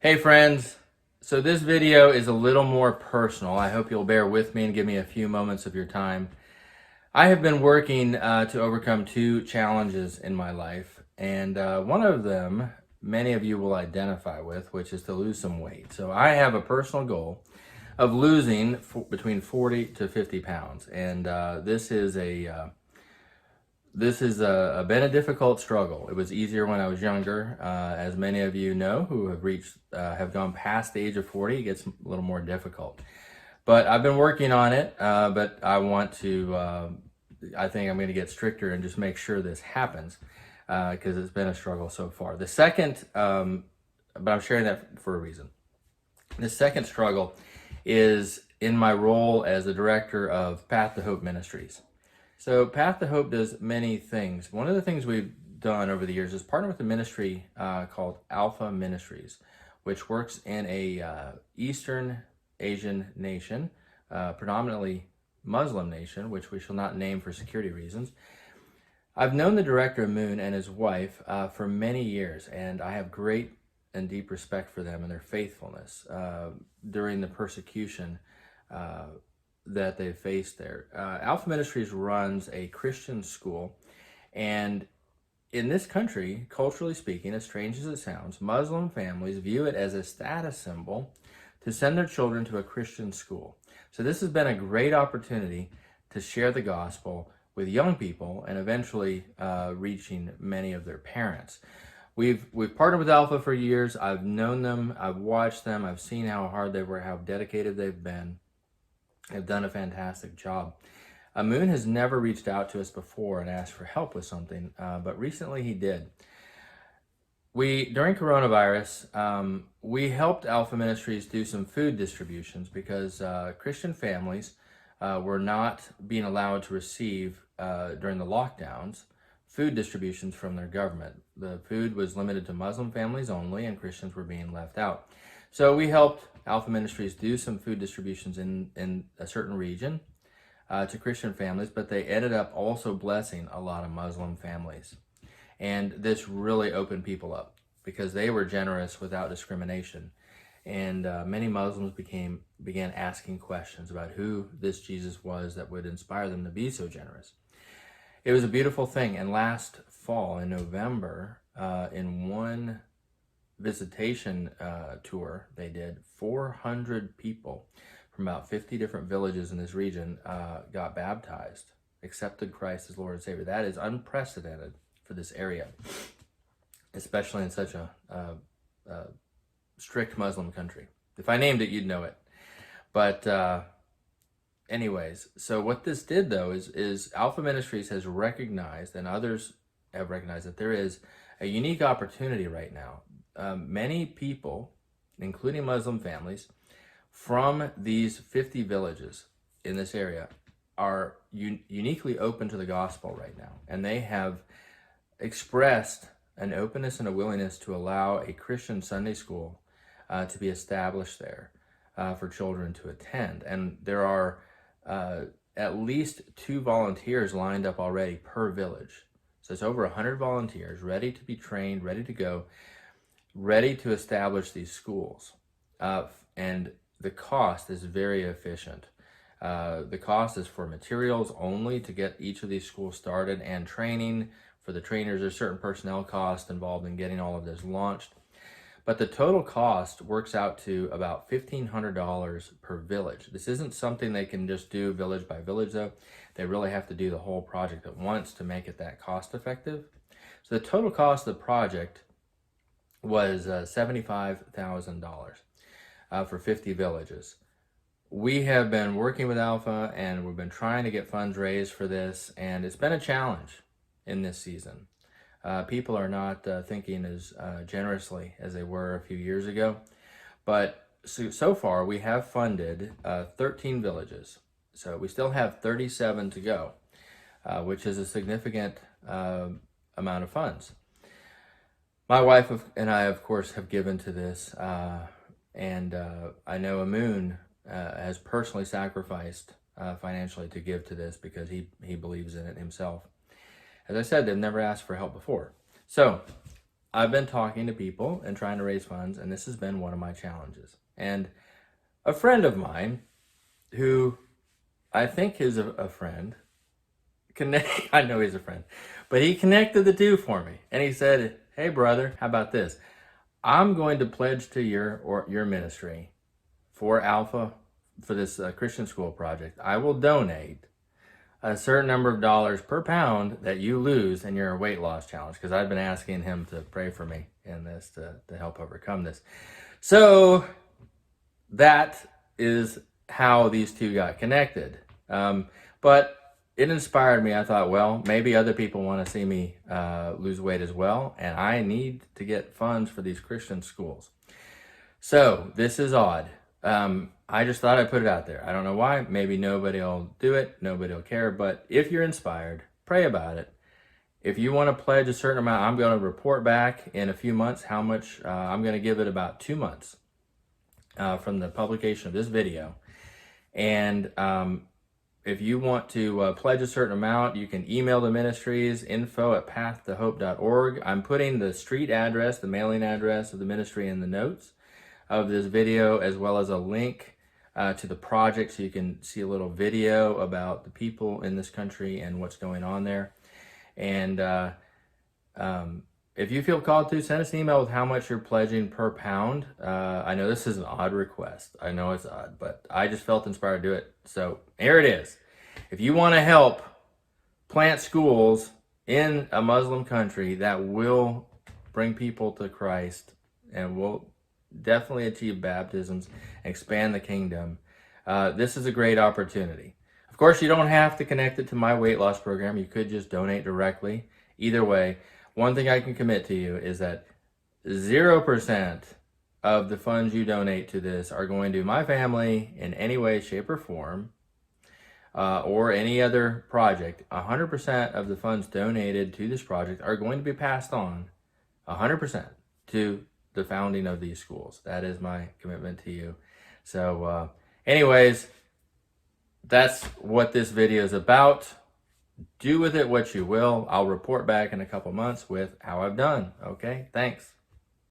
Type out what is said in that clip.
Hey friends, so this video is a little more personal. I hope you'll bear with me and give me a few moments of your time. I have been working to overcome two challenges in my life, and one of them many of you will identify with, which is to lose some weight. So I have a personal goal of losing between 40 to 50 pounds, and this has been a difficult struggle. It was easier when I was younger. As many of you know who have gone past the age of 40, it gets a little more difficult. But I've been working on it, but I think I'm going to get stricter and just make sure this happens because it's been a struggle so far. The second, but I'm sharing that for a reason. The second struggle is in my role as the director of Path2Hope Ministries. So Path2Hope does many things. One of the things we've done over the years is partner with a ministry called Alpha Ministries, which works in a Eastern Asian nation, predominantly Muslim nation, which we shall not name for security reasons. I've known the director, Moon, and his wife for many years, and I have great and deep respect for them and their faithfulness during the persecution that they faced there. Alpha Ministries runs a Christian school, and in this country, culturally speaking, as strange as it sounds, Muslim families view it as a status symbol to send their children to a Christian school. So this has been a great opportunity to share the gospel with young people and eventually reaching many of their parents. We've partnered with Alpha for years. I've known them, I've watched them, I've seen how hard they were, how dedicated they've been. Have done a fantastic job. Moon has never reached out to us before and asked for help with something, but recently he did. During coronavirus, we helped Alpha Ministries do some food distributions because Christian families were not being allowed to receive, during the lockdowns, food distributions from their government. The food was limited to Muslim families only, and Christians were being left out. So we helped Alpha Ministries do some food distributions in a certain region to Christian families, but they ended up also blessing a lot of Muslim families. And this really opened people up because they were generous without discrimination. And many Muslims began asking questions about who this Jesus was that would inspire them to be so generous. It was a beautiful thing. And last fall in November, in one visitation tour they did, 400 people from about 50 different villages in this region got baptized, accepted Christ as Lord and Savior. That is unprecedented for this area, especially in such a strict Muslim country. If I named it, you'd know it. But anyways, so what this did though is Alpha Ministries has recognized, and others have recognized, that there is a unique opportunity right now. Many people, including Muslim families, from these 50 villages in this area are uniquely open to the gospel right now. And they have expressed an openness and a willingness to allow a Christian Sunday school to be established there for children to attend. And there are at least 2 volunteers lined up already per village. So it's over 100 volunteers ready to be trained, ready to go, ready to establish these schools. And the cost is very efficient. The cost is for materials only to get each of these schools started, and training for the trainers. There's certain personnel costs involved in getting all of this launched. But the total cost works out to about $1,500 per village. This isn't something they can just do village by village though. They really have to do the whole project at once to make it that cost effective. So the total cost of the project was $75,000 for 50 villages. We have been working with Alpha, and we've been trying to get funds raised for this, and it's been a challenge in this season. People are not thinking as generously as they were a few years ago, but so far we have funded 13 villages. So we still have 37 to go, which is a significant amount of funds. My wife and I, of course, have given to this, and I know Amun has personally sacrificed financially to give to this because he believes in it himself. As I said, they've never asked for help before. So I've been talking to people and trying to raise funds, and this has been one of my challenges. And a friend of mine, who I think is a friend, I know he's a friend, but he connected the two for me. And he said, hey brother, how about this? I'm going to pledge to your ministry for Alpha, for this Christian school project. I will donate a certain number of dollars per pound that you lose in your weight loss challenge, because I've been asking him to pray for me in this to help overcome this. So that is how these two got connected. But it inspired me. I thought, well, maybe other people want to see me lose weight as well, and I need to get funds for these Christian schools. So this is odd. I just thought I'd put it out there. I don't know why. Maybe nobody will do it. Nobody will care. But if you're inspired, pray about it. If you want to pledge a certain amount, I'm going to report back in a few months how much. I'm going to give it about 2 months from the publication of this video. And if you want to pledge a certain amount, you can email the ministries, info@path2hope.org. I'm putting the street address, the mailing address of the ministry in the notes of this video, as well as a link to the project, so you can see a little video about the people in this country and what's going on there. And if you feel called to, send us an email with how much you're pledging per pound. I know this is an odd request. I know it's odd, but I just felt inspired to do it. So here it is. If you want to help plant schools in a Muslim country that will bring people to Christ and will definitely achieve baptisms, expand the kingdom, this is a great opportunity. Of course, you don't have to connect it to my weight loss program. You could just donate directly. Either way, one thing I can commit to you is that 0% of the funds you donate to this are going to my family in any way, shape, or form, or any other project. 100% of the funds donated to this project are going to be passed on 100% to the founding of these schools. That is my commitment to you. So anyways, that's what this video is about. Do with it what you will. I'll report back in a couple months with how I've done. Okay, thanks.